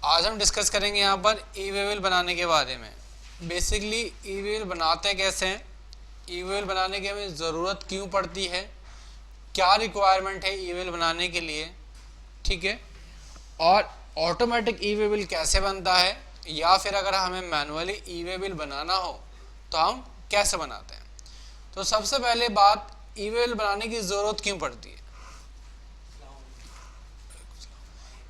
आज हम डिस्कस करेंगे यहाँ पर ई वे बिल बनाने के बारे में। बेसिकली ई वे बिल बनाते कैसे हैं, ई वे बिल बनाने की हमें ज़रूरत क्यों पड़ती है, क्या रिक्वायरमेंट है ई वे बिल बनाने के लिए, ठीक है, और ऑटोमेटिक ई वे बिल कैसे बनता है, या फिर अगर हमें मैनुअली ई वे बिल बनाना हो तो हम कैसे बनाते हैं। तो सबसे पहले बात, ई वे बिल बनाने की ज़रूरत क्यों पड़ती है।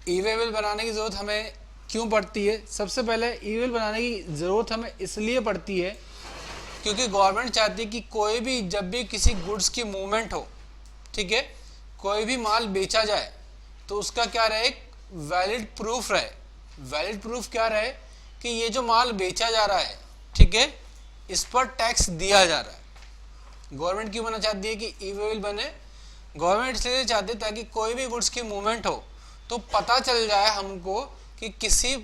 ई वे बिल बनाने की ज़रूरत हमें क्यों पड़ती है। सबसे पहले ई वे बिल बनाने की ज़रूरत हमें इसलिए पड़ती है क्योंकि गवर्नमेंट चाहती है कि कोई भी, जब भी किसी गुड्स की मूवमेंट हो, ठीक है, कोई भी माल बेचा जाए तो उसका क्या रहे, एक वैलिड प्रूफ रहे। वैलिड प्रूफ क्या रहे कि ये जो माल बेचा जा रहा है, ठीक है, इस पर टैक्स दिया जा रहा है। गवर्नमेंट क्यों बनना चाहती है कि ई वे बिल बने, गवर्नमेंट इसलिए चाहती है ताकि कोई भी गुड्स की मूवमेंट हो तो पता चल जाए हमको कि किसी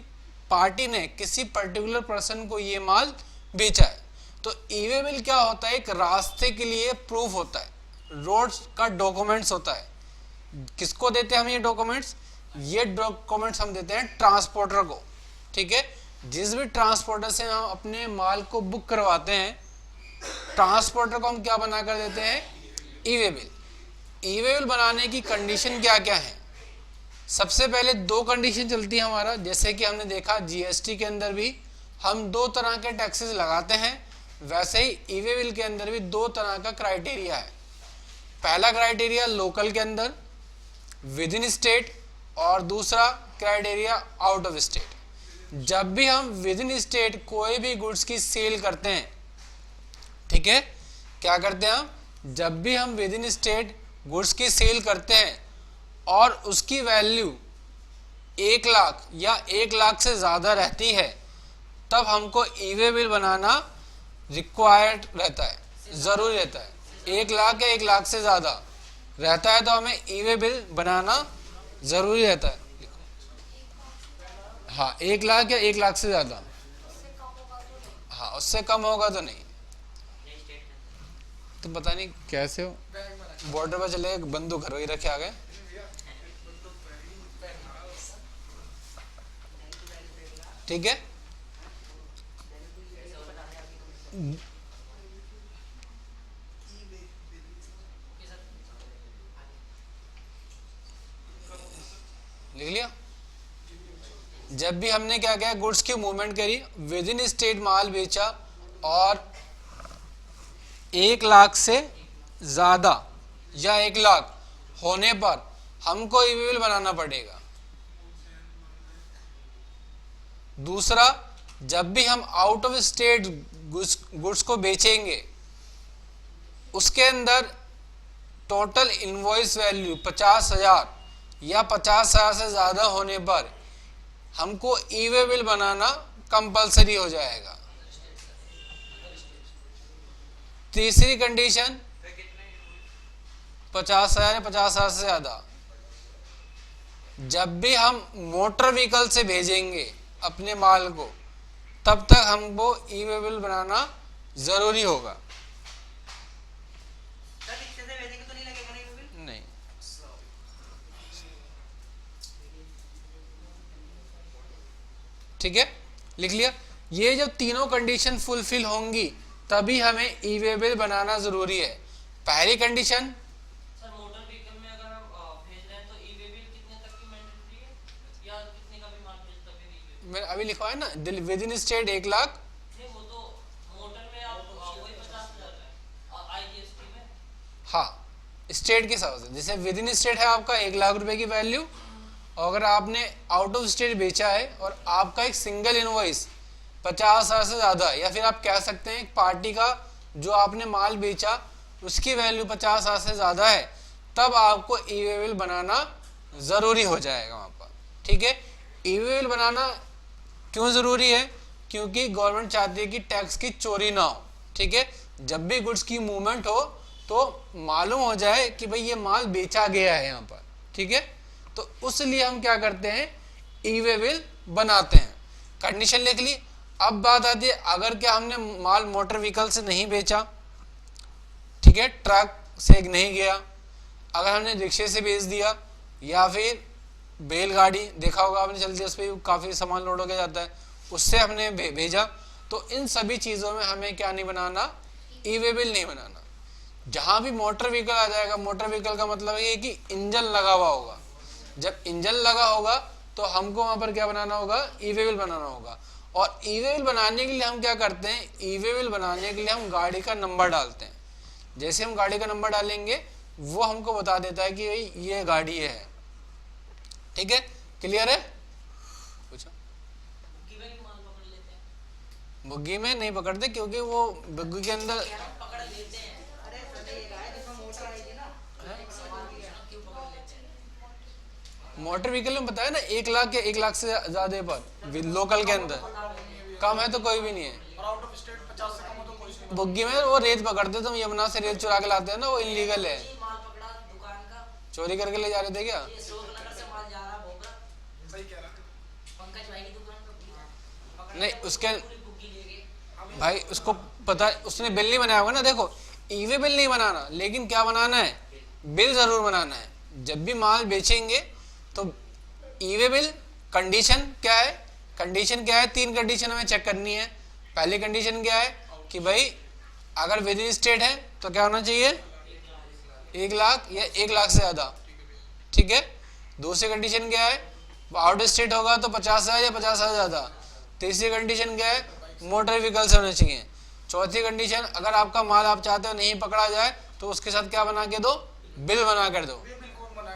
पार्टी ने किसी पर्टिकुलर पर्सन को ये माल बेचा है। तो ई वे बिल क्या होता है, एक रास्ते के लिए प्रूफ होता है, रोड का डॉक्यूमेंट्स होता है। किसको देते हैं हम ये डॉक्यूमेंट्स, ये डॉक्यूमेंट्स हम देते हैं ट्रांसपोर्टर को, ठीक है। जिस भी ट्रांसपोर्टर से हम अपने माल को बुक करवाते हैं, ट्रांसपोर्टर को हम क्या बना कर देते हैं, ई वे बिल। ई वे बिल बनाने की कंडीशन क्या क्या है। सबसे पहले दो कंडीशन चलती है हमारा, जैसे कि हमने देखा जीएसटी के अंदर भी हम दो तरह के टैक्सेस लगाते हैं, वैसे ही ई वे बिल के अंदर भी दो तरह का क्राइटेरिया है। पहला क्राइटेरिया लोकल के अंदर विद इन स्टेट, और दूसरा क्राइटेरिया आउट ऑफ स्टेट। जब भी हम विद इन स्टेट कोई भी गुड्स की सेल करते हैं, ठीक है, क्या करते हैं हम, जब भी हम विद इन स्टेट गुड्स की सेल करते हैं और उसकी वैल्यू 1 लाख या 1 लाख से ज़्यादा रहती है, तब हमको ई वे बिल बनाना रिक्वायर्ड रहता है, ज़रूरी रहता है। 1 लाख या 1 लाख से ज़्यादा रहता है तो हमें ई वे बिल बनाना ज़रूरी रहता है। हाँ, 1 लाख या 1 लाख से ज़्यादा, हाँ, उससे कम होगा तो नहीं। तो पता नहीं कैसे हो, बॉर्डर पर चले बंदूक घर ही रखे आ गए। ठीक है, लिख लिया। जब भी हमने क्या किया, गुड्स की मूवमेंट करी, विद इन स्टेट माल बेचा और 1 लाख से ज़्यादा या 1 लाख होने पर हमको ई वे बिल बनाना पड़ेगा। दूसरा, जब भी हम आउट ऑफ स्टेट गुड्स को बेचेंगे, उसके अंदर टोटल इनवॉइस वैल्यू 50,000 या 50,000 से ज़्यादा होने पर हमको ई वे बिल बनाना कंपलसरी हो जाएगा। तीसरी कंडीशन, 50,000 या 50,000 से ज़्यादा, जब भी हम मोटर व्हीकल से भेजेंगे अपने माल को, तब तक हमको ई वे बिल बनाना ज़रूरी होगा। नहीं, ठीक है, लिख लिया। ये जब तीनों कंडीशन फुलफिल होंगी तभी हमें ई वे बिल बनाना ज़रूरी है। पहली कंडीशन, मैंने अभी लिखा है ना, विद इन स्टेट 1 लाख, वो तो मोटर में आप वही 50,000 है आईजीएसटी में। हाँ, स्टेट के हिसाब से, जैसे विद इन स्टेट है आपका 1 लाख रुपए की वैल्यू, और अगर आपने आउट ऑफ स्टेट बेचा है और आपका एक सिंगल इनवॉइस 50,000 से ज़्यादा, या फिर आप कह सकते हैं एक पार्टी का जो आपने माल बेचा उसकी वैल्यू 50,000 से ज़्यादा है, तब आपको ई वे बिल बनाना ज़रूरी हो जाएगा वहाँ पर। ठीक है, ई वे बिल बनाना क्यों ज़रूरी है, क्योंकि गवर्नमेंट चाहती है कि टैक्स की चोरी ना हो। ठीक है, जब भी गुड्स की मूवमेंट हो तो मालूम हो जाए कि भाई ये माल बेचा गया है यहाँ पर। ठीक है, तो उसलिए हम क्या करते हैं, ई वे बिल बनाते हैं। कंडीशन लिख ली। अब बात आती है, अगर क्या हमने माल मोटर व्हीकल से नहीं बेचा, ठीक है, ट्रक से नहीं गया, अगर हमने रिक्शे से बेच दिया या फिर बैलगाड़ी देखा होगा आपने चलती है, उस पर काफ़ी सामान लोड होकर जाता है, उससे हमने भेजा। तो इन सभी चीज़ों में हमें क्या नहीं बनाना, ई वे बिल नहीं बनाना। जहाँ भी मोटर व्हीकल आ जाएगा, मोटर व्हीकल का मतलब ये है कि इंजन लगा हुआ होगा। जब इंजन लगा होगा तो हमको वहाँ पर क्या बनाना होगा, ई वे बिल बनाना होगा। और ई वे बिल बनाने के लिए हम क्या करते हैं, ई वे बिल बनाने के लिए हम गाड़ी का नंबर डालते हैं। जैसे हम गाड़ी का नंबर डालेंगे वो हमको बता देता है कि भाई ये गाड़ी है। ठीक है, क्लियर है? पूछो। बुग्गी में माल पकड़ लेते हैं। बुग्गी में नहीं पकड़ते, क्योंकि वो बुग्गी के अंदर पकड़ लेते हैं। अरे जिसमें मोटर आएगी ना, क्यों पकड़ लेते हैं? मोटर व्हीकल में बताया ना 1 लाख या 1 लाख से ज्यादा पर लोकल के अंदर कम है तो कोई भी नहीं है। बुग्गी में वो रेत पकड़ते, तुम यमुना से रेत चुरा के लाते हैं ना, वो इलीगल है। माल पकड़ा दुकान का, चोरी करके ले जा रहे थे क्या? ये अशोकनगर से माल जा रहा भोगरा। सही कह रहा है। पंकज भाई की दुकान का पकड़ा नहीं, उसके पूरी बुग्गी ले गए। भाई उसको पता, उसने बिल नहीं बनाया होगा ना। देखो, ई वे बिल नहीं बनाना, लेकिन क्या बनाना है, बिल जरूर बनाना है। जब भी माल बेचेंगे तो ई वे बिल, कंडीशन क्या है, कंडीशन क्या है, 3 कंडीशन हमें चेक करनी है। पहली कंडीशन क्या है कि भाई अगर विद इन स्टेट है तो क्या होना चाहिए, 1 लाख या 1 लाख से ज्यादा। ठीक है। दूसरी कंडीशन क्या है, आउट स्टेट होगा तो 50,000 या 50,000 ज्यादा। तीसरी कंडीशन क्या है, मोटर व्हीकल से होने चाहिए। चौथी कंडीशन, अगर आपका माल आप चाहते हो नहीं पकड़ा जाए तो उसके साथ क्या बना के दो, बिल बना कर दो,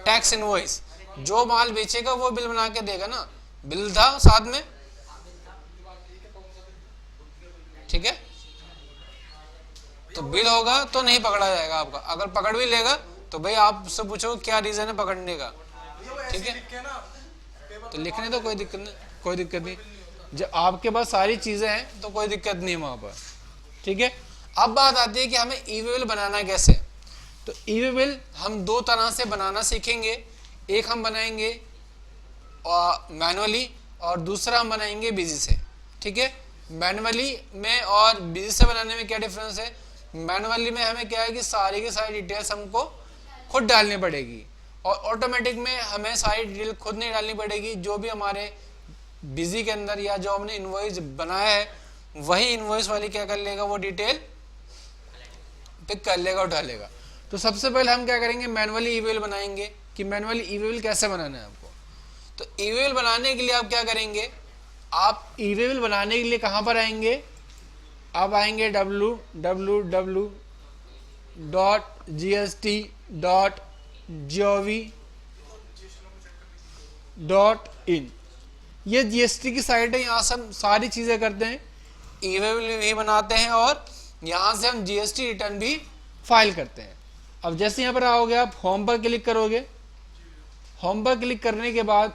टैक्स इनवॉइस। जो माल बेचेगा वो बिल बना के देगा ना, बिल था साथ में। ठीक है, तो बिल होगा तो नहीं पकड़ा जाएगा आपका। अगर पकड़ भी लेगा तो भाई आप उससे पूछो क्या रीजन है पकड़ने का। ठीक है, तो लिखने तो कोई दिक्कत नहीं, कोई दिक्कत नहीं। जब आपके पास सारी चीजें हैं तो कोई दिक्कत नहीं है वहां पर। ठीक है, अब बात आती है कि हमें ई वे बिल बनाना कैसे। तो ई वे बिल हम 2 तरह से बनाना सीखेंगे। एक हम बनाएंगे मैनुअली और दूसरा हम बनाएंगे बिजी से। ठीक है, मैनुअली में और बिजी से बनाने में क्या डिफरेंस है, मैनुअली में हमें क्या है कि सारी की सारी डिटेल्स हमको खुद डालनी पड़ेगी, और ऑटोमेटिक में हमें सारी डिटेल खुद नहीं डालनी पड़ेगी। जो भी हमारे बिजी के अंदर या जो हमने इनवॉइस बनाया है वही इनवॉइस वाली क्या कर लेगा, वो डिटेल पिक कर लेगा, उठा लेगा। तो सबसे पहले हम क्या करेंगे, मैनुअली ई वे बिल बनाएंगे कि मैनुअली ई वे बिल कैसे बनाना है आपको। तो ई वे बिल बनाने के लिए आप क्या करेंगे, आप ई वे बिल बनाने के लिए कहाँ पर आएंगे, आप आएंगे www.gst.gov.in। ये जीएसटी की साइट है, यहाँ से हम सारी चीज़ें करते हैं, ई वे बिल भी बनाते हैं और यहाँ से हम जीएसटी रिटर्न भी फाइल करते हैं। अब जैसे यहाँ पर आओगे आप होम पर क्लिक करोगे, होम पर क्लिक करने के बाद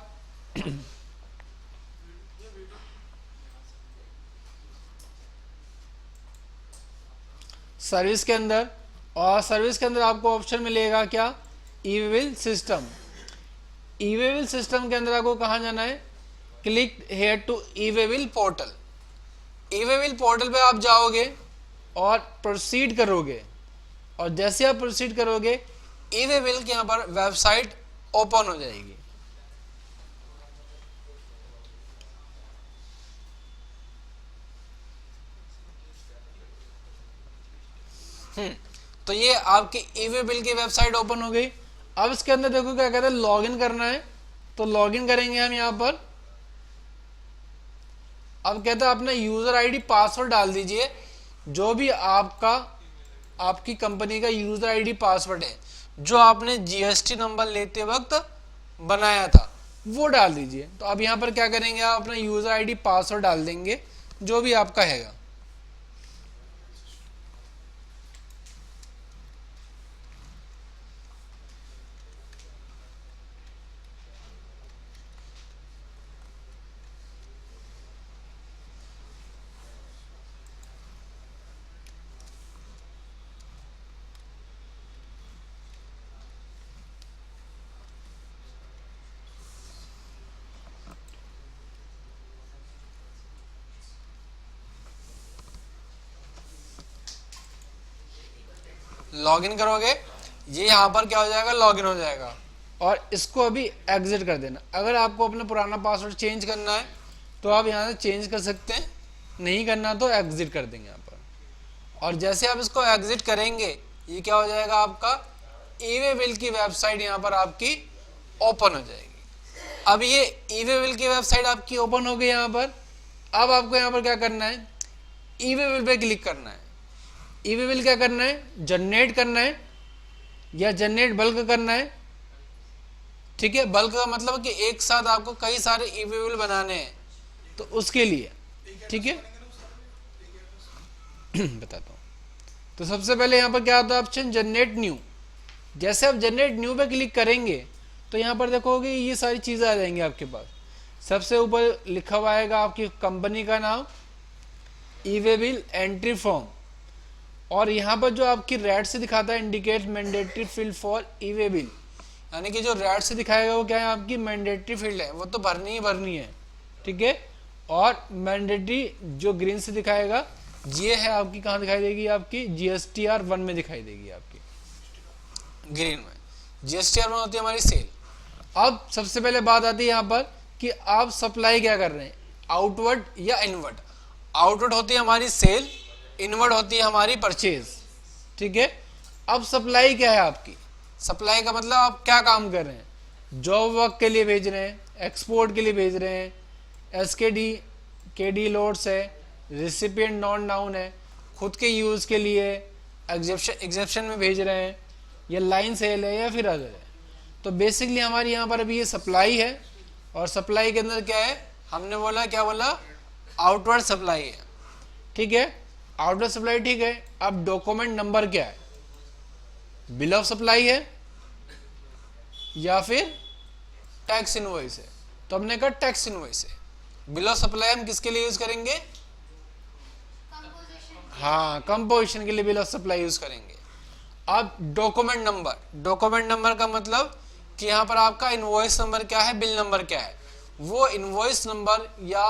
सर्विस के अंदर, और सर्विस के अंदर आपको ऑप्शन मिलेगा क्या, e way bill system. E way bill system के अंदर आपको कहाँ जाना है, click here to e way bill portal. E way bill portal पे आप जाओगे और प्रोसीड करोगे, और जैसे आप प्रोसीड करोगे ई वे बिल के यहाँ पर वेबसाइट ओपन हो जाएगी। तो ये आपकी ई वे बिल की वेबसाइट ओपन हो गई। अब इसके अंदर देखो क्या कहते हैं, लॉगिन करना है। तो लॉगिन करेंगे हम यहाँ पर। अब कहते हैं अपना यूजर आईडी पासवर्ड डाल दीजिए, जो भी आपका आपकी कंपनी का यूजर आईडी पासवर्ड है, जो आपने जीएसटी नंबर लेते वक्त बनाया था, वो डाल दीजिए। तो अब यहाँ पर क्या करेंगे, आप अपना यूजर आईडी पासवर्ड डाल देंगे जो भी आपका हैगा। लॉगिन करोगे, ये यहाँ पर क्या हो जाएगा, लॉगिन हो जाएगा। और इसको अभी एग्जिट कर देना। अगर आपको अपना पुराना पासवर्ड चेंज करना है तो आप यहाँ से चेंज कर सकते हैं, नहीं करना तो एग्जिट कर देंगे यहाँ पर। और जैसे आप इसको एग्जिट करेंगे ये क्या हो जाएगा, आपका ई-वे बिल की वेबसाइट यहाँ पर आपकी ओपन हो जाएगी। अब ये ई-वे बिल की वेबसाइट आपकी ओपन हो गई यहाँ पर। अब आपको यहाँ पर क्या करना है, ई-वे बिल पे क्लिक करना है। ई-वे बिल क्या करना है, जनरेट करना है या जनरेट बल्क करना है। ठीक है, बल्क का मतलब कि एक साथ आपको कई सारे ई-वे बिल बनाने हैं, तो उसके लिए ठीक है बताता हूँ। तो सबसे पहले यहाँ पर क्या आता है ऑप्शन, जनरेट न्यू। जैसे आप जनरेट न्यू पे क्लिक करेंगे तो यहाँ पर देखोगे ये सारी चीज़ें आ जाएंगी आपके पास। सबसे ऊपर लिखा हुआ आएगा आपकी कंपनी का नाम, ई-वे बिल एंट्री फॉर्म, और यहाँ पर जो आपकी रेड से दिखाता है indicate mandatory field for e-way bill, यानी कि जो रेड से दिखाएगा वो क्या है, आपकी मैंडेटरी फील्ड है, वो तो भरनी ही भरनी है। ठीक है, और मैंडेटरी जो ग्रीन से दिखाएगा ये है आपकी, कहाँ दिखाई देगी, आपकी GSTR 1 में दिखाई देगी, आपकी ग्रीन में। GSTR 1 होती है हमारी सेल। अब सबसे पहले बात आती है यहाँ पर कि आप सप्लाई क्या कर रहे हैं, आउटवर्ड या इनवर्ड। आउटवर्ड होती है हमारी सेल, इनवर्ड होती है हमारी परचेज। ठीक है, अब सप्लाई क्या है आपकी, सप्लाई का मतलब आप क्या काम कर रहे हैं, जॉब वर्क के लिए भेज रहे हैं, एक्सपोर्ट के लिए भेज रहे हैं, SKD KD लोड्स है, रिसिपिएंट नॉन डाउन है, खुद के यूज़ के लिए एग्जेप्शन में भेज रहे हैं, या लाइन सेल है या फिर अदर है। तो बेसिकली हमारी यहाँ पर अभी ये सप्लाई है, और सप्लाई के अंदर क्या है, हमने बोला क्या बोला, आउटवर्ड सप्लाई है। ठीक है, आउटवर्ड सप्लाई ठीक है। अब डॉक्यूमेंट नंबर क्या है, बिल ऑफ सप्लाई है या फिर टैक्स इनवॉइस है। तो हमने कहा टैक्स इनवॉइस है। बिल ऑफ सप्लाई हम किसके लिए यूज करेंगे, हाँ कंपोजिशन के लिए बिल ऑफ सप्लाई यूज करेंगे। अब डॉक्यूमेंट नंबर, डॉक्यूमेंट नंबर का मतलब कि यहाँ पर आपका इनवॉइस नंबर क्या है, बिल नंबर क्या है, वो इनवॉइस नंबर या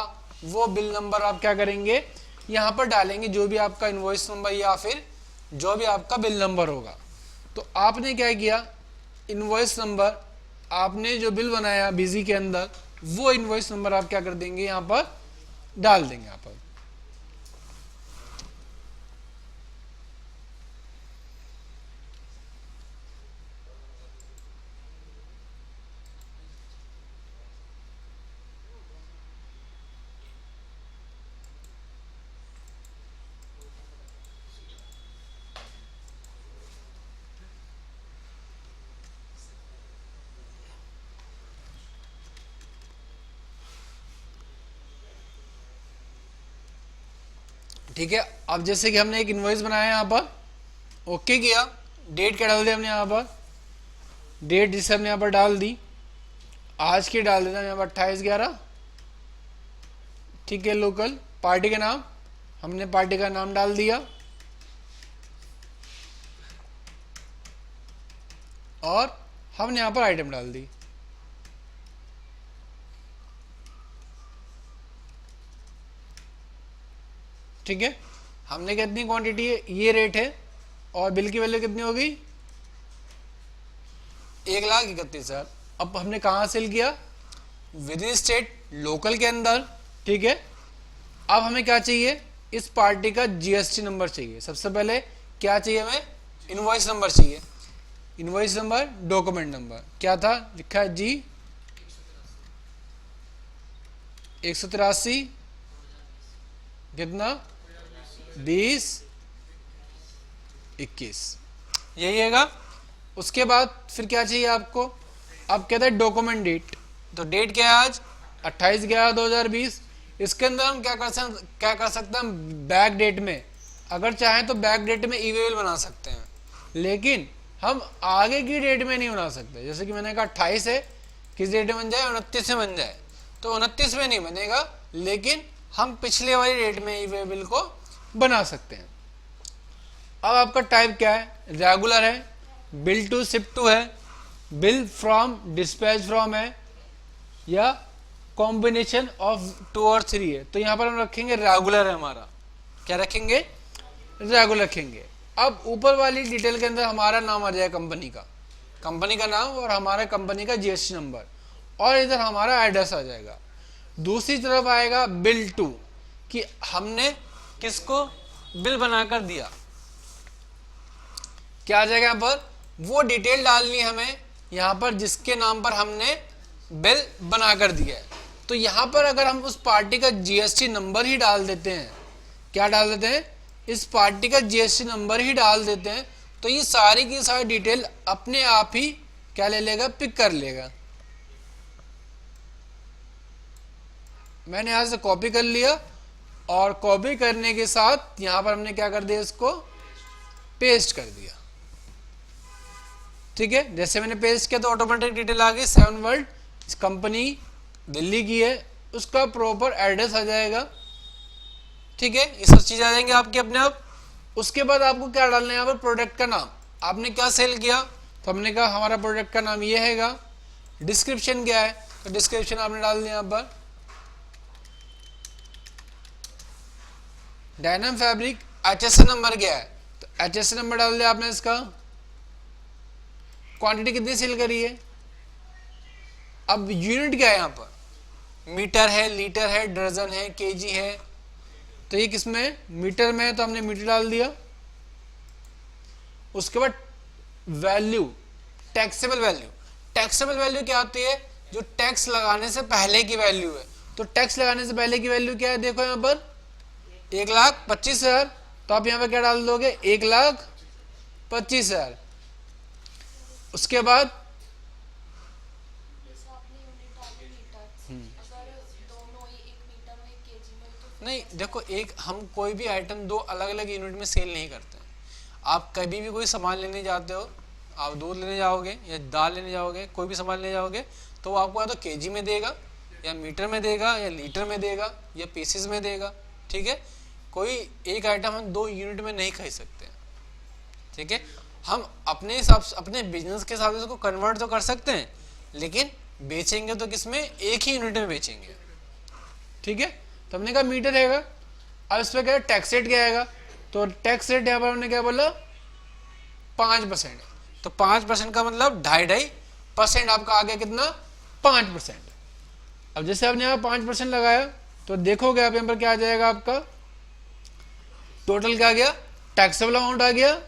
वो बिल नंबर आप क्या करेंगे, यहाँ पर डालेंगे, जो भी आपका इनवॉइस नंबर या फिर जो भी आपका बिल नंबर होगा। तो आपने क्या किया, इनवॉइस नंबर, आपने जो बिल बनाया बिजी के अंदर, वो इनवॉइस नंबर आप क्या कर देंगे, यहाँ पर डाल देंगे यहाँ पर। ठीक है, अब जैसे कि हमने एक इनवॉइस बनाया यहाँ पर, ओके किया, डेट क्या डाल दिया हमने यहाँ पर, डेट जिसे हमने यहाँ पर डाल दी, आज की डाल देना यहाँ पर 28/11। ठीक है, लोकल पार्टी का नाम, हमने पार्टी का नाम डाल दिया, और हमने यहाँ पर आइटम डाल दी। ठीक है, हमने कितनी क्वांटिटी है, ये रेट है, और बिल की वैल्यू कितनी होगी, 1,31,000। अब हमने कहाँ सेल किया, विद इन स्टेट, लोकल के अंदर। ठीक है, अब हमें क्या चाहिए, इस पार्टी का GST नंबर चाहिए। सबसे पहले क्या चाहिए हमें, इनवॉइस नंबर चाहिए। इनवॉइस नंबर, डॉक्यूमेंट नंबर क्या था, लिखा है G 183 कितना 2021, यही हैगा। उसके बाद फिर क्या चाहिए आपको, अब कहते हैं डॉक्यूमेंट डेट। तो डेट क्या है आज, 28/11/2020। इसके अंदर हम क्या कर सकते हैं, बैक डेट में, अगर चाहें तो बैक डेट में ई-वे बिल बना सकते हैं, लेकिन हम आगे की डेट में नहीं बना सकते। जैसे कि मैंने कहा 28 है, किस डेट में बन जाए, 29 में बन जाए, तो 29 में नहीं बनेगा, लेकिन हम पिछले वाली डेट में ई-वे बिल को बना सकते हैं। अब आपका टाइप क्या है, रेगुलर है, बिल टू शिप टू है, बिल फ्रॉम डिस्पैच फ्रॉम है, या कॉम्बिनेशन ऑफ 2 और 3 है। तो यहाँ पर हम रखेंगे रेगुलर है हमारा, क्या रखेंगे, रेगुलर रखेंगे। अब ऊपर वाली डिटेल के अंदर हमारा नाम आ जाएगा कंपनी का, कंपनी का नाम और हमारा कंपनी का जीएसटी नंबर, और इधर हमारा एड्रेस आ जाएगा। दूसरी तरफ आएगा बिल टू, कि हमने किसको बिल बनाकर दिया। क्या आ जाएगा यहाँ पर, वो डिटेल डालनी है हमें यहाँ पर जिसके नाम पर हमने बिल बनाकर दिया है। तो यहाँ पर अगर हम उस पार्टी का जीएसटी नंबर ही डाल देते हैं, क्या डाल देते हैं, इस पार्टी का जीएसटी नंबर ही डाल देते हैं, तो ये सारी की सारी डिटेल अपने आप ही क्या ले लेगा, पिक कर लेगा। मैंने यहां से कॉपी कर लिया और कॉपी करने के साथ यहां पर हमने क्या कर दिया, इसको पेस्ट कर दिया। ठीक है, जैसे मैंने पेस्ट किया तो ऑटोमेटिक डिटेल आ गई। 7 वर्ल्ड कंपनी दिल्ली की है, उसका प्रॉपर एड्रेस आ जाएगा। ठीक है, ये सब चीजें आ जाएंगे आपके अपने आप। उसके बाद आपको क्या डालना है यहाँ पर, प्रोडक्ट का नाम। आपने क्या सेल किया, तो हमने कहा हमारा प्रोडक्ट का नाम ये हैगा। डिस्क्रिप्शन क्या है, तो डिस्क्रिप्शन आपने डाल दिया यहाँ पर डायनम फैब्रिक। HSN नंबर क्या है, तो HSN नंबर डाल दिया आपने इसका। क्वांटिटी कितनी सेल करी है, अब यूनिट क्या है यहाँ पर, मीटर है, लीटर है, दर्जन है, केजी है, तो ये किसमें, मीटर में है, तो हमने मीटर डाल दिया। उसके बाद value, taxable value. Taxable value क्या होती है, जो टैक्स लगाने से पहले की वैल्यू है। तो टैक्स लगाने से पहले की वैल्यू क्या है, देखो यहाँ पर 1,25,000, तो आप यहाँ पर क्या डाल दोगे, 1,25,000। उसके बाद नहीं, देखो एक हम कोई भी आइटम दो अलग अलग यूनिट में सेल नहीं करते हैं। आप कभी भी कोई सामान लेने जाते हो, आप दूध लेने जाओगे या दाल लेने जाओगे, कोई भी सामान लेने जाओगे, तो वो आपको या तो केजी में देगा या मीटर में देगा या लीटर में देगा या पीसेस में देगा। ठीक है, कोई एक आइटम हम 2 यूनिट में नहीं खरीद सकते। ठीक है, हम अपने हिसाब से, अपने बिजनेस के हिसाब से उसको कन्वर्ट तो कर सकते हैं, लेकिन बेचेंगे तो किसमें, एक ही यूनिट में बेचेंगे। ठीक है, तो हमने कहा मीटर रहेगा। अब इस पर क्या है, टैक्स रेट क्या आएगा, तो टैक्स रेट यहाँ पर हमने क्या बोला, 5%। तो 5% का मतलब 2.5% आपका आ गया कितना, 5%। अब जैसे आपने यहाँ 5% लगाया, तो देखोगे आप यहाँ पर क्या आ जाएगा, आपका टोटल क्या आ गया, टैक्सेबल अमाउंट आ गया,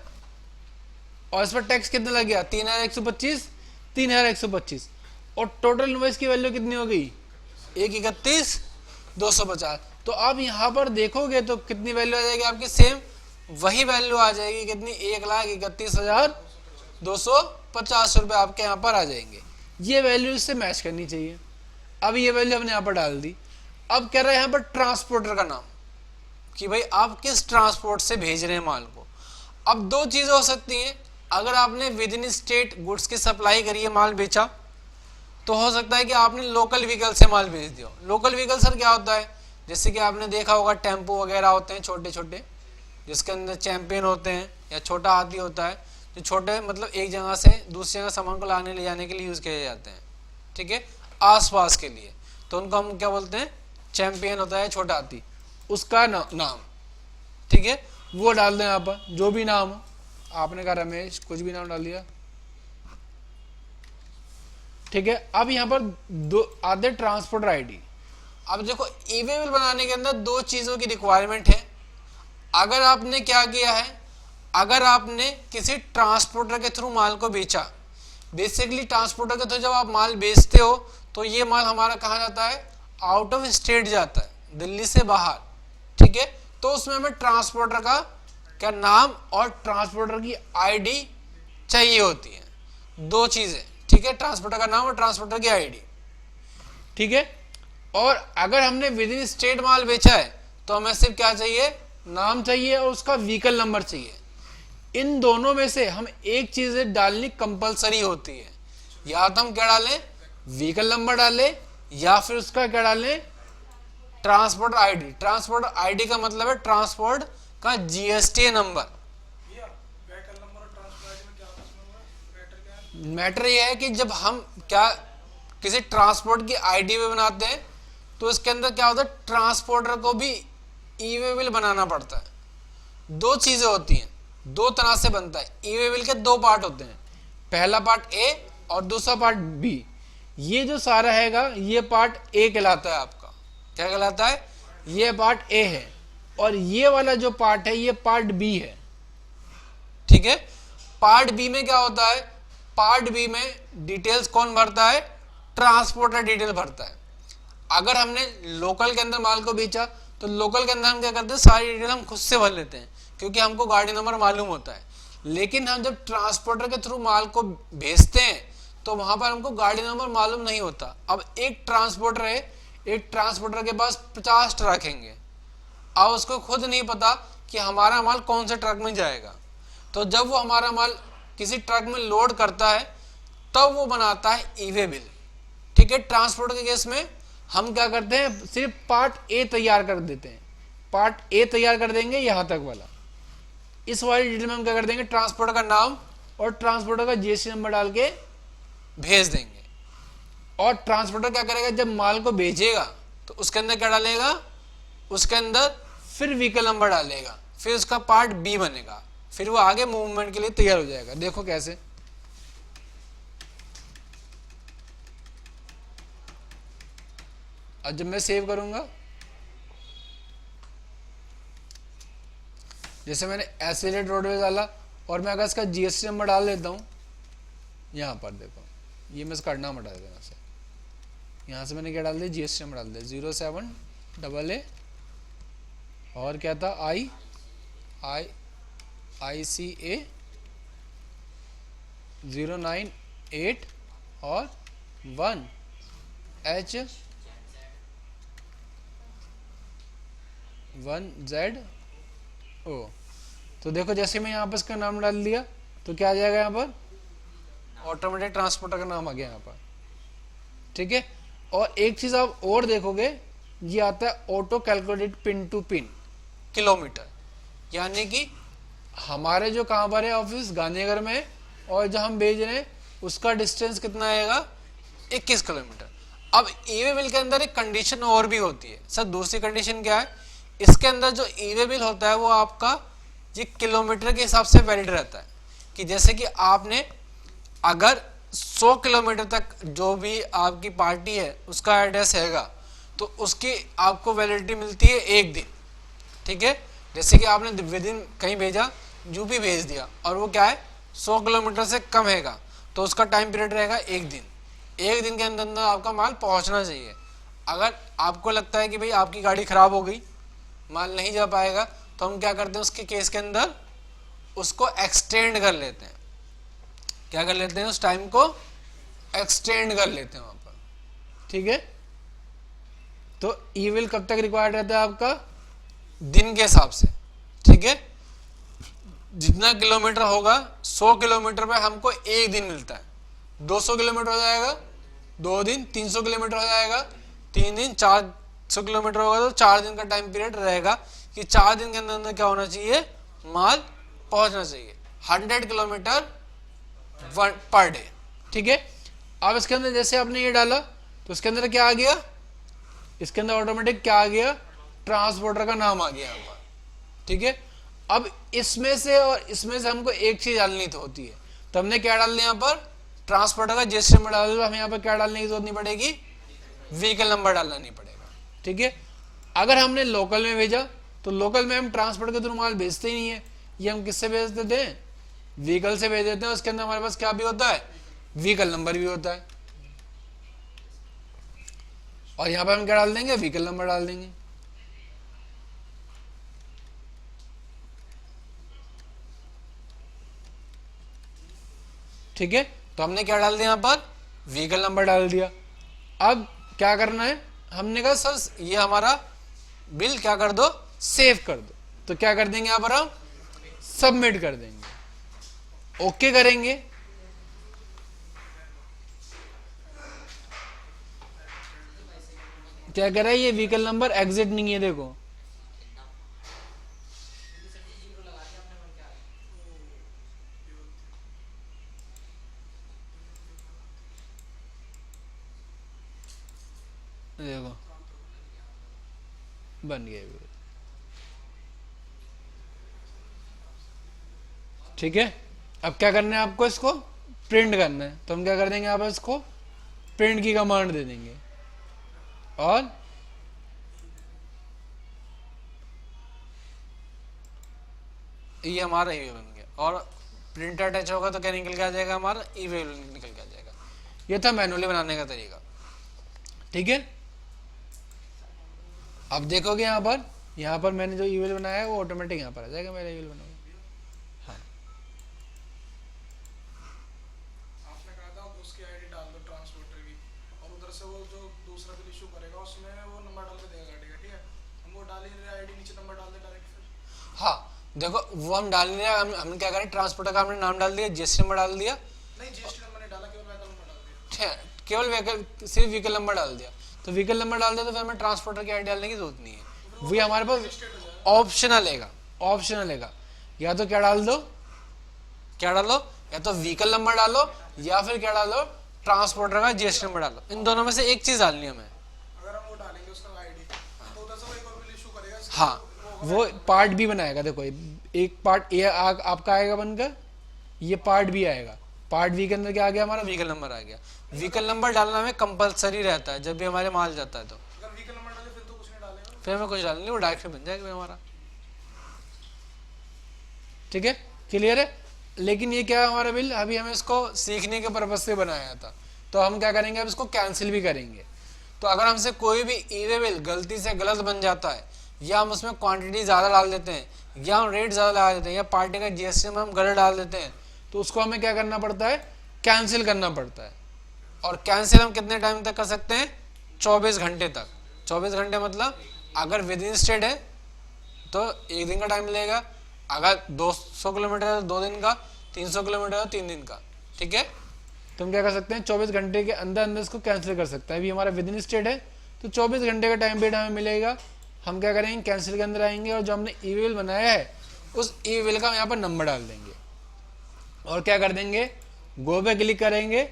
और इस पर टैक्स कितना लग गया, 3,125, और टोटल इनवॉइस की वैल्यू कितनी हो गई, 1,31,250। तो आप यहाँ पर देखोगे तो कितनी वैल्यू आ जाएगी आपकी, सेम वही वैल्यू आ जाएगी, कितनी, 1,31,250 रुपये आपके यहाँ पर आ जाएंगे। ये वैल्यू इससे मैच करनी चाहिए। अब ये वैल्यू हमने यहाँ पर डाल दी। अब कह रहा है यहाँ पर ट्रांसपोर्टर का नाम, कि भाई आप किस ट्रांसपोर्ट से भेज रहे हैं माल को। अब 2 चीज़ें हो सकती हैं, अगर आपने विद इन स्टेट गुड्स की सप्लाई करी है, माल बेचा, तो हो सकता है कि आपने लोकल व्हीकल से माल भेज दिया। लोकल व्हीकल सर क्या होता है, जैसे कि आपने देखा होगा टेम्पो वगैरह होते हैं छोटे छोटे, जिसके अंदर चैंपियन होते हैं या छोटा हाथी होता है, जो छोटे मतलब एक जगह से दूसरी जगह सामान को लाने ले जाने के लिए यूज़ किए जाते हैं। ठीक है, आसपास के लिए, तो उनको हम क्या बोलते हैं, चैंपियन होता है छोटा हाथी, उसका नाम। ठीक है, वो डाल दें यहाँ पर, जो भी नाम हो। आपने कहा रमेश, कुछ भी नाम डाल दिया। ठीक है, अब यहाँ पर 2 आधे ट्रांसपोर्टर आईडी। अब देखो ई वे बिल बनाने के अंदर 2 चीज़ों की रिक्वायरमेंट है। अगर आपने क्या किया है, अगर आपने किसी ट्रांसपोर्टर के थ्रू माल को बेचा, बेसिकली ट्रांसपोर्टर के थ्रू जब आप माल बेचते हो तो ये माल हमारा कहाँ जाता है, आउट ऑफ स्टेट जाता है, दिल्ली से बाहर। ठीक है, तो उसमें हमें ट्रांसपोर्टर का क्या नाम और ट्रांसपोर्टर की आईडी चाहिए होती है। 2 चीज़ें, ठीक है, ट्रांसपोर्टर का नाम और ट्रांसपोर्टर की आईडी। ठीक है, और अगर हमने विद इन स्टेट माल बेचा है तो हमें सिर्फ क्या चाहिए, नाम चाहिए और उसका व्हीकल नंबर चाहिए। इन दोनों में से हम एक चीज़ डालनी कंपलसरी होती है, या तो हम क्या डालें, व्हीकल नंबर डालें, या फिर उसका क्या डालें, ट्रांसपोर्ट आईडी। ट्रांसपोर्ट आईडी का मतलब है ट्रांसपोर्ट का जीएसटी नंबर। मैटर यह है कि जब हम क्या किसी ट्रांसपोर्ट की आईडी भी बनाते हैं तो इसके अंदर क्या होता है, ट्रांसपोर्टर को भी ई वे बिल बनाना पड़ता है। 2 चीज़ें होती हैं, 2 तरह से बनता है। ई वे बिल के 2 पार्ट होते हैं। पहला पार्ट ए और दूसरा पार्ट बी। ये जो सारा हैगा ये पार्ट ए कहलाता है आपका। क्या कहलाता है? ये पार्ट ए है और ये वाला जो पार्ट है ये पार्ट बी है। ठीक है, पार्ट बी में क्या होता है? पार्ट बी में डिटेल्स कौन भरता है? ट्रांसपोर्टर डिटेल भरता है। अगर हमने लोकल के अंदर माल को बेचा तो लोकल के अंदर हम क्या करते हैं? सारी डिटेल हम खुद से भर लेते हैं क्योंकि हमको गाड़ी नंबर मालूम होता है। लेकिन हम जब ट्रांसपोर्टर के थ्रू माल को भेजते हैं तो वहां पर हमको गाड़ी नंबर मालूम नहीं होता। अब एक ट्रांसपोर्टर है, एक ट्रांसपोर्टर के पास 50 ट्रक हैंगे। अब उसको खुद नहीं पता कि हमारा माल कौन से ट्रक में जाएगा। तो जब वो हमारा माल किसी ट्रक में लोड करता है तब वो बनाता है ई वे बिल। ठीक है, ट्रांसपोर्ट के केस में हम क्या करते हैं? सिर्फ पार्ट ए तैयार कर देते हैं। पार्ट ए तैयार कर देंगे यहां तक वाला। इस वाली डिटेल में हम क्या कर देंगे? ट्रांसपोर्टर का नाम और ट्रांसपोर्टर का जीएसटी नंबर डाल के भेज देंगे। और ट्रांसपोर्टर क्या करेगा? जब माल को भेजेगा तो उसके अंदर क्या डालेगा? उसके अंदर फिर व्हीकल नंबर डालेगा, फिर उसका पार्ट बी बनेगा, फिर वो आगे मूवमेंट के लिए तैयार हो जाएगा। देखो कैसे। और जब मैं सेव करूंगा, जैसे मैंने एसिलेट रोडवेज डाला और मैं अगर इसका जीएसटी नंबर डाल देता हूं यहां पर, देखो ये मैं इसका नाम हटा देता हूं। यहां से मैंने क्या डाल दिया? जीएसटी नंबर डाल दिया 07AA और क्या था? ICA 098 और 1HO। तो देखो जैसे मैं यहाँ पर इसका नाम डाल दिया तो क्या आ जाएगा? यहाँ पर ऑटोमेटिक ट्रांसपोर्टर का नाम आ गया यहाँ पर। ठीक है, और एक चीज आप और देखोगे, ये आता है auto calculated pin to pin kilometre. यानी कि हमारे जो कहाँ पर है ऑफिस गांधीनगर में है और जो हम भेज रहे हैं उसका डिस्टेंस कितना आएगा? 21 किलोमीटर। अब ई वे बिल के अंदर एक कंडीशन और भी होती है सर। दूसरी कंडीशन क्या है? इसके अंदर जो ई वे बिल होता है वो आपका ये किलोमीटर के हिसाब से वैलिड रहता है। कि जैसे कि आपने अगर 100 किलोमीटर तक जो भी आपकी पार्टी है उसका एड्रेस हैगा तो उसकी आपको वैलिडिटी मिलती है 1 दिन। ठीक है, जैसे कि आपने विद इन कहीं भेजा, यूपी भेज दिया और वो क्या है 100 किलोमीटर से कम हैगा तो उसका टाइम पीरियड रहेगा 1 दिन। 1 दिन के अंदर अंदर आपका माल पहुंचना चाहिए। अगर आपको लगता है कि भाई आपकी गाड़ी खराब हो गई, माल नहीं जा पाएगा, तो हम क्या करते हैं? उसके केस के अंदर उसको एक्सटेंड कर लेते हैं। क्या कर लेते हैं? उस टाइम को एक्सटेंड कर लेते हैं वहां पर। ठीक है, तो ई विल कब तक रिक्वायर्ड रहता है आपका? दिन के हिसाब से। ठीक है, जितना किलोमीटर होगा 100 किलोमीटर पे हमको 1 दिन मिलता है। 200 किलोमीटर हो जाएगा 2 दिन, 300 किलोमीटर हो जाएगा 3 दिन, 400 किलोमीटर होगा तो 4 दिन का टाइम पीरियड रहेगा कि 4 दिन के अंदर अंदर क्या होना चाहिए? माल पहुंचना चाहिए। 100 किलोमीटर पर डे। ठीक है, अब इसके अंदर जैसे आपने ये डाला तो इसके अंदर क्या आ गया? इसके अंदर ऑटोमेटिक क्या आ गया? ट्रांसपोर्टर का नाम आ गया यहाँ पर। ठीक है, अब इसमें से और इसमें से हमको एक चीज डालनी तो होती है, तो हमने क्या डाल दिया यहाँ पर? ट्रांसपोर्टर का जीएसटी नंबर डाल दिया। हमें यहाँ पर क्या डालने की जरूरत नहीं पड़ेगी? व्हीकल नंबर डालना नहीं पड़ेगा। ठीक है, अगर हमने लोकल में भेजा तो लोकल में हम ट्रांसपोर्ट के थ्रू माल भेजते ही नहीं है। ये हम किससे भेज देते हैं? व्हीकल से भेज देते हैं। उसके अंदर हमारे पास क्या भी होता है? व्हीकल नंबर भी होता है। और यहाँ पर हम क्या डाल देंगे? व्हीकल नंबर डाल देंगे। ठीक है, तो हमने क्या डाल दिया? यहाँ पर व्हीकल नंबर डाल दिया। अब क्या करना है? हमने कहा सर ये हमारा बिल क्या कर दो? सेव कर दो। तो क्या कर देंगे? यहाँ पर हम सबमिट कर देंगे, ओके करेंगे। क्या कह रहा है? ये व्हीकल नंबर एग्जिट नहीं है, देखो देखो बन गया। ठीक है, अब क्या करना है आपको? इसको प्रिंट करना है, तो हम क्या कर देंगे यहाँ पर इसको प्रिंट की कमांड दे देंगे और ये हमारा ई बन गया। और प्रिंटर टच होगा तो क्या निकल के आ जाएगा, हमारा ई निकल के आ जाएगा। ये था मैनुअली बनाने का तरीका, ठीक है। अब देखोगे यहाँ पर मैंने जो ईमेल बनाया है वो ऑटोमेटिक यहाँ पर आ जाएगा मेरा ईमेल बना हुआ। हाँ, आपने कहा था उसकी आईडी डाल दो ट्रांसपोर्टर की, और उधर से वो जो दूसरा बिल इशू करेगा उसमें वो नंबर डाल के देगा गाड़ी का, ठीक है। हम वो डाल ही नहीं रहे, आईडी नीचे नंबर डाल दे डायरेक्ट फिर। हाँ देखो वो हम डाल नहीं रहे, हम क्या करें, ट्रांसपोर्टर का हमने नाम डाल दिया, जीएसटी नंबर डाल दिया, नहीं जीएसटी नंबर नहीं डाला, केवल व्हीकल नंबर डाल दिया। ठीक है, केवल व्हीकल, सिर्फ व्हीकल नंबर डाल दिया। तो व्हीकल नंबर डाल दिया तो फिर हमें ट्रांसपोर्टर की आईडी डालने की जरूरत नहीं है, वही हमारे पास ऑप्शनल है। या तो क्या डाल दो, या तो व्हीकल नंबर डालो या फिर क्या डालो, ट्रांसपोर्टर का जीएसटी नंबर डालो। इन दोनों में से एक चीज डालनी है हमें। अगर हम वो डालेंगे उसका आईडी तो उधर से वो एक और बिल इशू करेगा। हाँ, वो पार्ट भी बनाएगा। देखो एक पार्ट ये आपका आएगा बनकर, ये पार्ट भी आएगा। पार्ट वी के अंदर क्या आ गया, हमारा व्हीकल नंबर आ गया। व्हीकल नंबर डालना हमें कंपलसरी रहता है जब भी हमारे माल जाता है। तो अगर व्हीकल नंबर डाले फिर तो कुछ नहीं डालेगा, फिर हमें कुछ डालना नहीं, वो डायरेक्ट बन जाएगा हमारा, ठीक है, क्लियर है। लेकिन ये क्या है, हमारा बिल अभी हमें इसको सीखने के पर्पज से बनाया था, तो हम क्या करेंगे, अब इसको कैंसिल भी करेंगे। तो अगर हमसे कोई भी ई वे बिल गलती से गलत बन जाता है, या हम उसमें क्वांटिटी ज़्यादा डाल देते हैं, या हम रेट ज़्यादा लगा देते हैं, या पार्टी का जीएसटी में हम गलत डाल देते हैं, तो उसको हमें क्या करना पड़ता है, कैंसिल करना पड़ता है। और कैंसिल हम कितने टाइम तक कर सकते हैं, 24 घंटे तक। 24 घंटे मतलब अगर विद इन स्टेट है तो 1 दिन का टाइम लगेगा, अगर 200 किलोमीटर है तो 2 दिन का, 300 किलोमीटर है तो 3 दिन का, ठीक है। तो हम क्या कर सकते हैं, 24 घंटे के अंदर अंदर इसको कैंसिल कर सकते हैं। अभी हमारा विद इन स्टेट है तो 24 घंटे का टाइम पीरियड हमें मिलेगा। हम क्या करेंगे, कैंसिल के अंदर आएंगे और जो हमने ई बिल बनाया है उस ई बिल का हम यहाँ पर नंबर डाल देंगे और क्या कर देंगे, गो पे क्लिक करेंगे।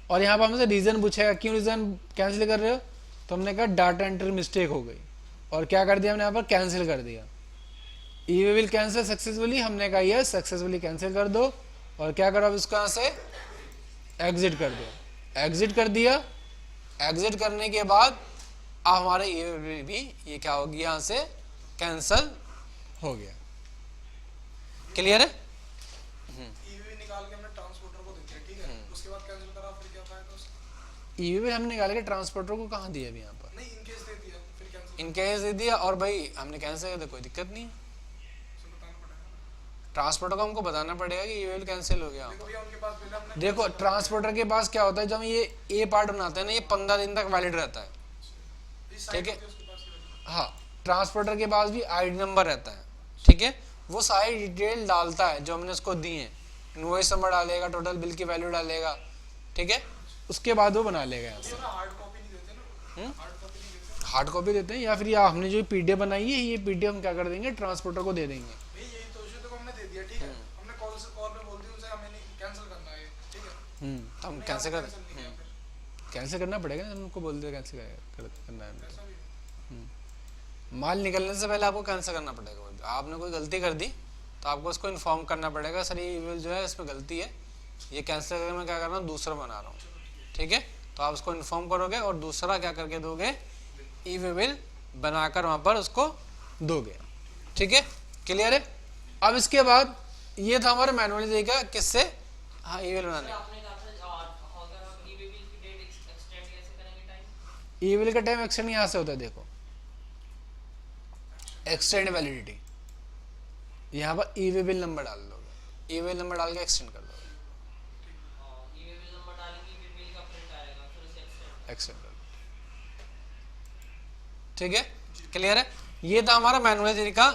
और यहाँ पर हमसे रीज़न पूछेगा, क्यों रीज़न कैंसिल कर रहे हो, तो हमने कहा डाटा एंट्री मिस्टेक हो गई, और क्या कर दिया हमने यहाँ पर कैंसिल कर दिया। ई वे विल कैंसिल सक्सेसफुली, हमने कहा यस सक्सेसफुली कैंसिल कर दो। और क्या करो, अब इसको यहाँ से एग्जिट कर दो। एग्जिट कर दिया। एग्जिट करने के बाद अब हमारे ई वे बिल भी ये क्या होगी, यहाँ से कैंसिल हो गया। क्लियर है। ईवी निकाल के हमने ट्रांसपोर्टर को दे दिया, ठीक है। उसके बाद कैंसिल करा, फिर क्या फायदा उसका? ई वे बिल हमने निकाल के ट्रांसपोर्टर को कहाँ दिया अभी यहाँ पर, नहीं इनकेस दे दिया फिर कैंसिल इनकेस दे दिया। और भाई हमने कैंसिल कर दिया, कोई दिक्कत नहीं है। बताना पड़ेगा। ट्रांसपोर्टर को हमको बताना पड़ेगा कि ई वे बिल कैंसिल हो गया। देखो भैया उनके पास बिल है, हमने देखो ट्रांसपोर्टर के पास क्या होता है, जब ये ए पार्ट बनाते हैं ना, ये 15 दिन तक वैलिड रहता है, इस ठीक साइड है। होती उसके पास ये वाली। हाँ, ट्रांसपोर्टर के पास भी आईडी नंबर रहता है, ठीक है। वो सारी डिटेल डालता है जो हमने उसको दी है, इनवॉइस नंबर डालेगा, टोटल बिल की वैल्यू डालेगा, ठीक है। उसके बाद वो बना लेगा यहाँ से। हार्ड कॉपी नहीं देते ना, हार्ड कॉपी नहीं देते। हार्ड कॉपी देते हैं, या फिर या हमने जो पीडीएफ बनाई है, ये पीडीएफ हम क्या कर देंगे, ट्रांसपोर्टर को दे देंगे। नहीं यही तो इशू, तो हमने दे दिया, ठीक है। हमने कॉल पे बोल दिया उनसे हमें नहीं कैंसिल करना है, ठीक है। तो हम कैंसिल कर, कैंसिल करना पड़ेगा ना, उनको बोल दे कैंसिल करना है। माल निकलने से पहले आपको कैंसिल करना पड़ेगा। आपने कोई गलती कर दी तो आपको उसको इन्फॉर्म करना पड़ेगा, सर ये ईमेल जो है इसमें गलती है, ये कैंसिल करके मैं क्या कर रहा हूँ, दूसरा बना रहा हूँ, ठीक है। तो आप उसको इन्फॉर्म करोगे और दूसरा क्या करके दोगे, ई बिल बनाकर वहाँ पर उसको दोगे, ठीक है, क्लियर है। अब इसके बाद ये था हमारा मैनुअली तरीका किससे, हाँ ई बिल बनाने। आपने कहा था अगर आप ई बिल की डेट एक्सटेंड कैसे करेंगे टाइम? ई बिल का टाइम एक्सटेंड यहाँ से होता है, देखो एक्सटेंड वैलिडिटी, यहाँ पर ई बिल नंबर डाल दोगे, ई बिल नंबर डाल के एक्सटेंड कर दोगे, ई बिल नंबर डालेंगे, ई बिल का प्रिंट आएगा, फिर उसे एक्सटेंड कर दो, ठीक है, क्लियर है। ये था हमारा मैनुअल तरीका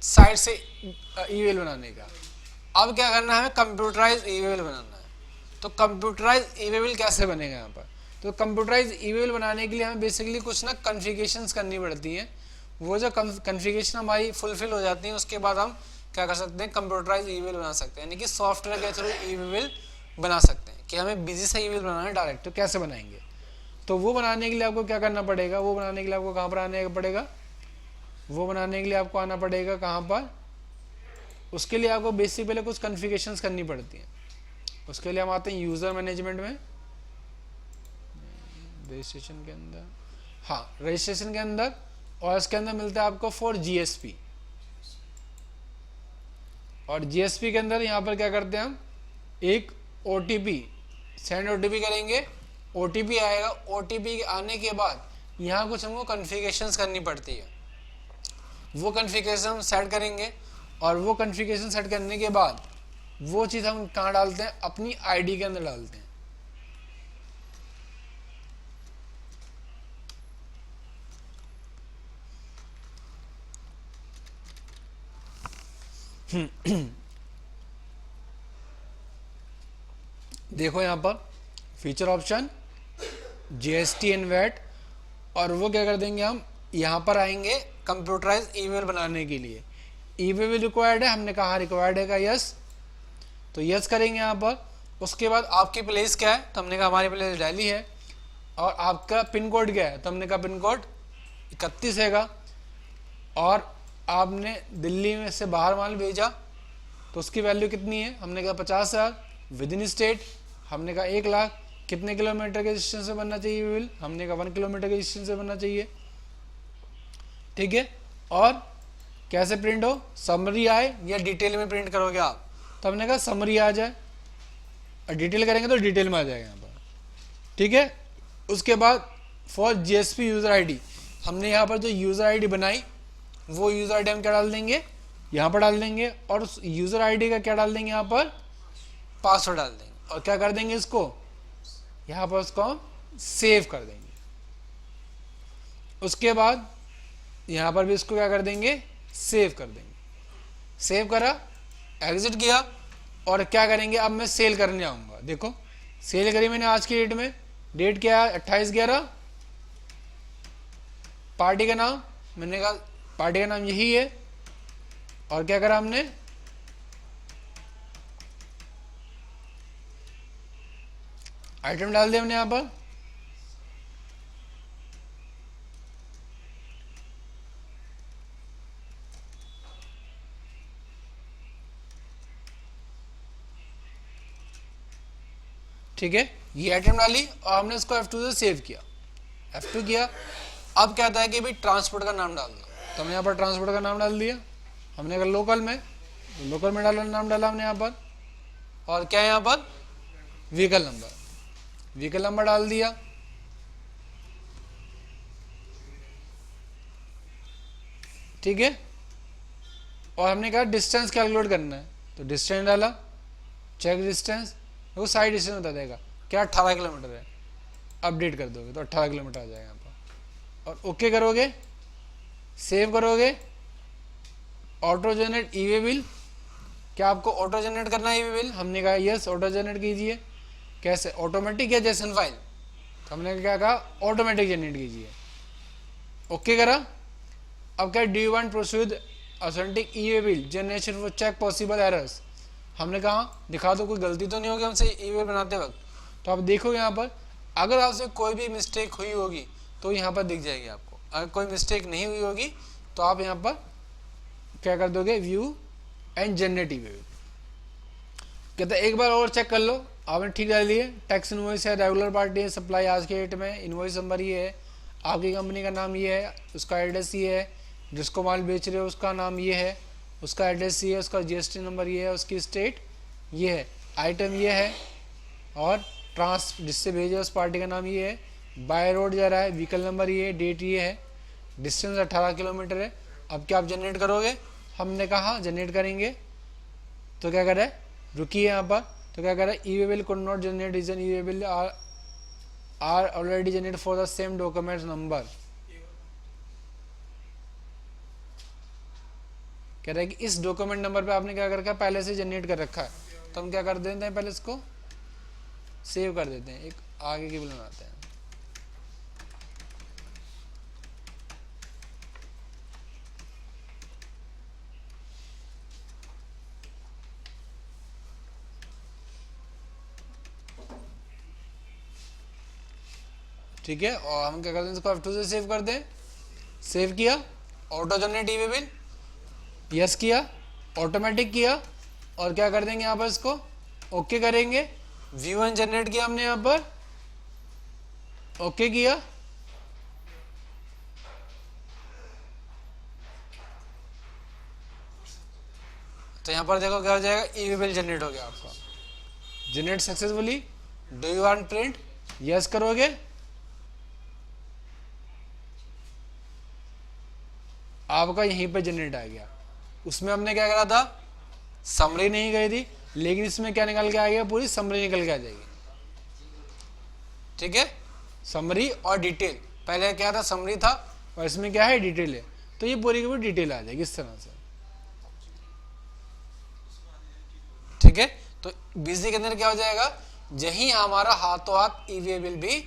साइड से ई बिल बनाने का। अब क्या करना है, हमें कंप्यूटराइज ई बिल बनाना है। तो कंप्यूटराइज ई बिल कैसे बनेगा यहाँ पर, तो कंप्यूटराइज ई बिल बनाने के लिए हमें बेसिकली कुछ ना कॉन्फ़िगरेशंस करनी पड़ती हैं। वो जो कॉन्फ़िगरेशन हमारी फुलफिल हो जाती है, उसके बाद हम क्या कर सकते हैं, कंप्यूटराइज ई बिल बना सकते हैं, यानी कि सॉफ्टवेयर के थ्रू ई बिल बना सकते हैं। कि हमें बिजी से ई बिल बनाना है डायरेक्ट, तो कैसे बनाएंगे, तो वो बनाने के लिए आपको क्या करना पड़ेगा, वो बनाने के लिए आपको कहाँ पर आने पड़ेगा, वो बनाने के लिए आपको आना पड़ेगा कहाँ पर, उसके लिए आपको बेसिक पहले कुछ कॉन्फ़िगरेशंस करनी पड़ती हैं। उसके लिए हम आते हैं यूज़र मैनेजमेंट में, रजिस्ट्रेशन के अंदर, हाँ रजिस्ट्रेशन के अंदर, और इसके अंदर मिलता है आपको फॉर जीएसपी। और जीएसपी के अंदर यहाँ पर क्या करते हैं हम, एक ओटीपी सेंड ओटीपी करेंगे, ओटीपी आएगा, ओटीपी आने के बाद यहाँ कुछ हमको कॉन्फ़िगरेशंस करनी पड़ती है, वो कॉन्फ़िगरेशन हम सेट करेंगे, और वो कॉन्फ़िगरेशन सेट करने के बाद वो चीज़ हम कहाँ डालते हैं, अपनी आईडी के अंदर डालते हैं। देखो यहाँ पर feature option, GST and VAT, और वो क्या कर देंगे हम, यहाँ पर आएंगे कंप्यूटराइज ईमेल बनाने के लिए। ईमेल रिक्वायर्ड है, हमने कहा रिक्वायर्ड है का यस, तो यस करेंगे यहाँ पर। उसके बाद आपकी प्लेस क्या है, तो हमने कहा हमारी प्लेस दिल्ली है, और आपका पिन कोड क्या है, तो हमने कहा पिन कोड 31 हैगा, और आपने दिल्ली में से बाहर माल भेजा तो उसकी वैल्यू कितनी है, हमने कहा 50,000, विद इन स्टेट हमने कहा 1 लाख, कितने किलोमीटर के डिस्टेंस से बनना चाहिए बिल, हमने कहा 1 किलोमीटर के डिस्टेंस से बनना चाहिए, ठीक है। और कैसे प्रिंट हो, समरी आए या डिटेल में प्रिंट करोगे आप, तो हमने कहा समरी आ जाए, और डिटेल करेंगे तो डिटेल में आ जाएगा यहाँ पर, ठीक है। उसके बाद फॉर जीएसपी यूज़र आईडी, हमने यहाँ पर जो यूज़र आईडी बनाई वो यूज़र आईडी हम क्या डाल देंगे, यहाँ पर डाल देंगे, और उस यूज़र आईडी का क्या डाल देंगे, यहाँ पर पासवर्ड डाल देंगे, और क्या कर देंगे इसको, यहाँ पर उसको हम सेव कर देंगे। उसके बाद यहाँ पर भी इसको क्या कर देंगे, सेव कर देंगे। सेव करा, एग्जिट किया, और क्या करेंगे, अब मैं सेल करने आऊँगा। देखो सेल करी मैंने आज की डेट में, डेट क्या है 28/11, पार्टी का नाम मैंने कहा पार्टी का नाम यही है, और क्या करा हमने, आइटम डाल दिया हमने यहाँ पर, ठीक है, ये आइटम डाली, और हमने इसको F2 से सेव किया, F2 किया। अब क्या आता है कि भाई ट्रांसपोर्ट का नाम डाल दो, तो हमने यहाँ पर ट्रांसपोर्ट का नाम डाल दिया, हमने कहा लोकल में डाला, नाम डाला हमने यहाँ पर, और क्या है यहाँ पर व्हीकल नंबर डाल दिया, ठीक है। और हमने कहा डिस्टेंस कैलकुलेट करना है, तो डिस्टेंस डाला, चेक डिस्टेंस, वो साइड डिस्टेंस बता देगा, क्या 18 किलोमीटर है, अपडेट कर दोगे तो 18 किलोमीटर आ जाएगा यहाँ पर, और ओके करोगे, सेव करोगे। ऑटो जनरेट ईवे बिल, क्या आपको ऑटो जनरेट करना है ईवे बिल, हमने कहा यस ऑटो जनरेट कीजिए। कैसे, ऑटोमेटिक या जेसन फाइल, तो हमने क्या कहा ऑटोमेटिक जनरेट कीजिए, ओके करा। अब क्या, do you want proceed authentic e way bill generation for check possible errors, हमने कहा दिखा दो कोई गलती तो नहीं होगी हमसे ईमेल बनाते वक्त, तो आप देखो यहाँ पर अगर आपसे कोई भी मिस्टेक हुई होगी तो यहाँ पर दिख जाएगी आपको, अगर कोई मिस्टेक नहीं हुई होगी तो आप यहाँ पर क्या कर दोगे, व्यू एंड जनरेट ईमेल, कहते एक बार और चेक कर लो, आपने ठीक डाल लिए, टैक्स इनवॉइस है, रेगुलर पार्टी है, सप्लाई आज के डेट में, इनवॉइस नंबर ये है, आपकी कंपनी का नाम ये है, उसका एड्रेस ये है, जिसको माल बेच रहे हो उसका नाम ये है, उसका एड्रेस ये है, उसका जीएसटी नंबर ये है, उसकी स्टेट ये है, आइटम ये है, और जिससे भेजे उस पार्टी का नाम ये है, बाय रोड जा रहा है, व्हीकल नंबर ये है, डेट ये है, डिस्टेंस 18 किलोमीटर है। अब क्या आप जनरेट करोगे, हमने कहा जनरेट करेंगे, तो क्या कर रहा है, रुकिए यहाँ पर, तो क्या कर रहा है, e way bill could not generate reason e way bill are already generated for the same document number, कह रहा है कि इस डॉक्यूमेंट नंबर पे आपने क्या कर रखा है, पहले से जनरेट कर रखा है, तो हम क्या कर देते हैं, पहले इसको सेव कर देते हैं, एक आगे की बिल बनाते हैं। ठीक है, और हम क्या करते हैं, इसको F2 से सेव कर दें, सेव किया, auto generate e-way bill yes किया, ऑटोमेटिक किया, और क्या कर देंगे यहाँ पर इसको ओके करेंगे। V1 जनरेट किया हमने यहां पर, ओके किया, तो यहां पर देखो क्या हो जाएगा, ई वे बिल जनरेट हो गया आपका, generate successfully. Do you want print, yes करोगे, आपका यहीं पे जनरेट आ गया। उसमें हमने क्या करा था, समरी नहीं गई थी, लेकिन इसमें क्या निकल के आ गया, पूरी समरी निकल के आ जाएगी। ठीक है, समरी और डिटेल, पहले क्या था, समरी था, और इसमें क्या है, डिटेल है, तो ये पूरी की पूरी डिटेल आ जाएगी इस तरह से। ठीक है, तो बीसी के अंदर क्या हो जाएगा, यही हमारा हाथों हाथ ई वे बिल भी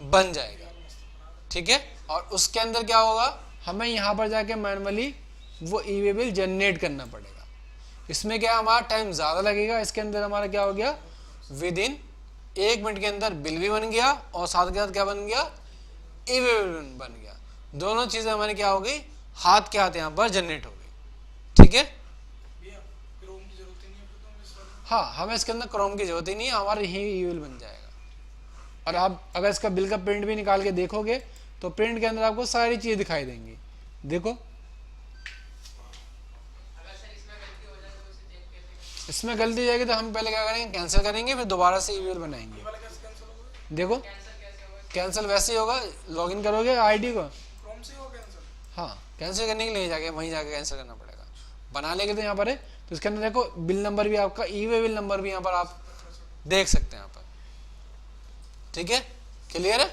बन जाएगा। ठीक है, और उसके अंदर क्या होगा, हमें यहाँ पर जाके मैनुअली वो ई वे बिल जनरेट करना पड़ेगा। इसमें क्या हमारा टाइम ज़्यादा लगेगा, इसके अंदर हमारा क्या हो गया, विद इन 1 मिनट के अंदर बिल भी बन गया और साथ के साथ क्या बन गया, ई वे बिल बन गया। दोनों चीज़ें हमारी क्या हो गई, हाथ के हाथ यहाँ पर जनरेट हो गई। ठीक है, क्रोम की जरूरत ही नहीं है फिर तो हम इस वाले हाँ, हमें इसके अंदर क्रोम की जरूरत ही नहीं है, हमारा यही ई बिल बन जाएगा। और आप अगर इसका बिल का प्रिंट भी निकाल के देखोगे तो प्रिंट के अंदर आपको सारी चीज़ दिखाई देंगी। देखो इसमें गलती हो जाएगी तो हम पहले क्या करेंगे, कैंसिल करेंगे, फिर दोबारा से ईमेल बनाएंगे। ये वाला कैसे कैंसिल होगा, देखो कैंसिल वैसे ही होगा, लॉगिन करोगे आईडी को, क्रोम से हो कैंसिल, हाँ कैंसिल करने के लिए जाके वहीं जाके कैंसिल करना पड़ेगा। बना लेंगे तो यहाँ पर है, तो इसके अंदर देखो बिल नंबर भी आपका, ई वे बिल नंबर भी यहाँ पर आप देख सकते हैं यहाँ पर। ठीक है, क्लियर है। ये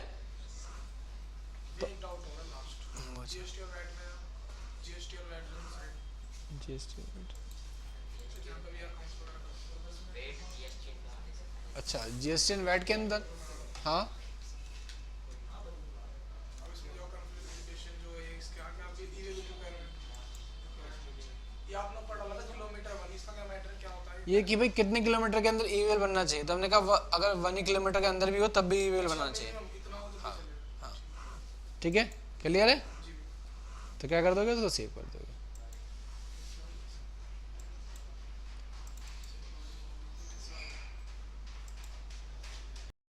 एक डाउट हो रहा है लास्ट, जीएसटी और वैट में, जीएसटी और वैट दोनों साइड जीएसटी, जहाँ पे भी अकाउंट्स वगैरह अच्छा जीएसटी एंड वैट के अंदर, हाँ अब इसमें जो कंप्लीमेंटेशन जो है इसके आगे आप ई वे बिल जो कह रहे हैं, ये आपने पढ़ा लगा किलोमीटर वन, इसका क्या मैटर क्या होता है, ये कि भाई कितने किलोमीटर के अंदर ई वे बिल बनना चाहिए, तो हमने कहा अगर 1 किलोमीटर के अंदर भी हो तब भी ई वे बिल बनना चाहिए। इतना हो तो चलेगा। ठीक है, क्लियर है, तो क्या कर दोगे, उसको सेव कर दोगे।